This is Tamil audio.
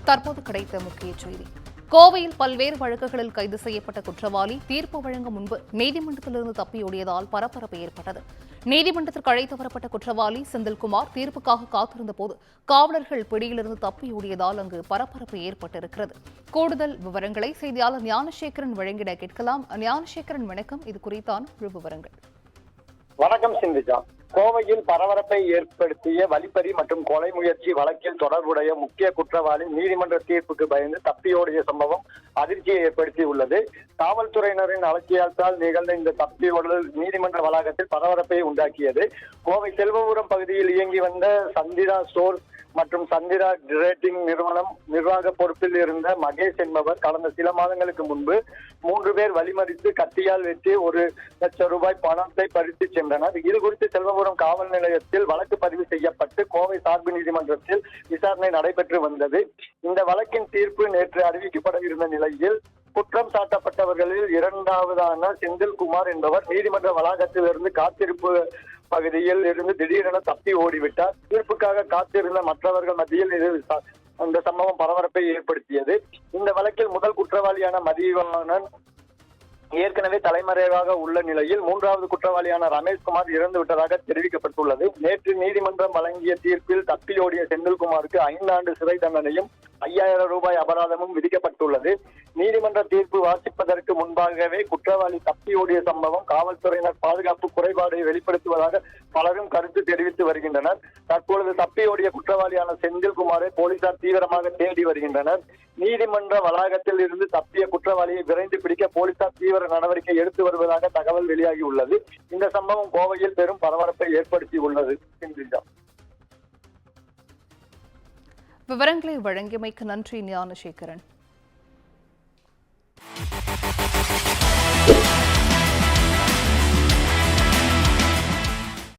தற்போது கிடைத்த முக்கிய செய்தி. கோவையில் பல்வேறு வழக்குகளில் கைது செய்யப்பட்ட குற்றவாளி தீர்ப்பு வழங்க முன்பு நீதிமன்றத்திலிருந்து தப்பியோடியதால் பரபரப்பு ஏற்பட்டது. நீதிமன்றத்திற்கு அழைத்து வரப்பட்ட குற்றவாளி செந்தில்குமார் தீர்ப்புக்காக காத்திருந்த போது காவலர்கள் பிடியிலிருந்து தப்பியோடியதால் அங்கு பரபரப்பு ஏற்பட்டிருக்கிறது. கூடுதல் விவரங்களை செய்தியாளர் ஞானசேகரன் வழங்கிட கேட்கலாம். ஞானசேகரன், வணக்கம். இது குறித்தான விவரங்கள். வணக்கம் சிந்திஜா. கோவையில் பரபரப்பை ஏற்படுத்திய வழிப்பறி மற்றும் கொலை முயற்சி வழக்கில் தொடர்புடைய முக்கிய குற்றவாளி நீதிமன்ற தீர்ப்புக்கு பயந்து தப்பியோடிய சம்பவம் அதிர்ச்சியை ஏற்படுத்தியுள்ளது. காவல்துறையினரின் அலட்சியத்தால் நிகழ்ந்த இந்த தப்பியோடல் நீதிமன்ற வளாகத்தில் பரபரப்பை உண்டாக்கியது. கோவை செல்வபுரம் பகுதியில் இயங்கி வந்த சந்திரா ஸ்டோர் மற்றும் சந்திரா ரேட்டிங் நிறுவனம் நிர்வாக பொறுப்பில் இருந்த மகேஷ் என்பவர் கடந்த சில மாதங்களுக்கு முன்பு 3 பேர் வழிமறித்து கத்தியால் வெட்டி 1,00,000 ரூபாய் பணத்தை பறித்து சென்றனர். இது குறித்து செல்வபுரம் காவல் நிலையத்தில் வழக்கு பதிவு செய்யப்பட்டு கோவை சார்பு நீதிமன்றத்தில் விசாரணை நடைபெற்று வந்தது. இந்த வழக்கின் தீர்ப்பு நேற்று அறிவிக்கப்பட இருந்த நிலையில் குற்றம் சாட்டப்பட்டவர்களில் இரண்டாவதான செந்தில்குமார் என்பவர் நீதிமன்ற வளாகத்தில் இருந்து காத்திருப்பு பகுதியில் இருந்து திடீரென தப்பி ஓடிவிட்டார். தீர்ப்புக்காக காத்திருந்த மற்றவர்கள் மத்தியில் இந்த சம்பவம் பரபரப்பை ஏற்படுத்தியது. இந்த வழக்கில் முதல் குற்றவாளியான மதிவாணன் ஏற்கனவே தலைமறைவாக உள்ள நிலையில் 3வது குற்றவாளியான ரமேஷ்குமார் இறந்து விட்டதாக தெரிவிக்கப்பட்டுள்ளது. நேற்று நீதிமன்றம் வழங்கிய தீர்ப்பில் தப்பியோடிய செந்தில்குமாருக்கு 5 ஆண்டு சிறை தண்டனையும் 5,000 ரூபாய் அபராதமும் விதிக்கப்பட்டுள்ளது. நீதிமன்ற தீர்ப்பு வாசிப்பதற்கு முன்பாகவே குற்றவாளி தப்பியோடிய சம்பவம் காவல்துறையினர் பாதுகாப்பு குறைபாடை வெளிப்படுத்துவதாக பலரும் கருத்து தெரிவித்து வருகின்றனர். தற்பொழுது தப்பியோடிய குற்றவாளியான செந்தில்குமாரை போலீசார் தீவிரமாக தேடி வருகின்றனர். நீதிமன்ற வளாகத்தில் இருந்து தப்பிய குற்றவாளியை விரைந்து பிடிக்க போலீசார் தீவிர நடவடிக்கை எடுத்து வருவதாக தகவல் வெளியாகியுள்ளது. இந்த சம்பவம் கோவையில் பெரும் பரபரப்பை ஏற்படுத்தி உள்ளது. விவரங்களை வழங்கியமைக்கு நன்றி ஞானசேகரன்.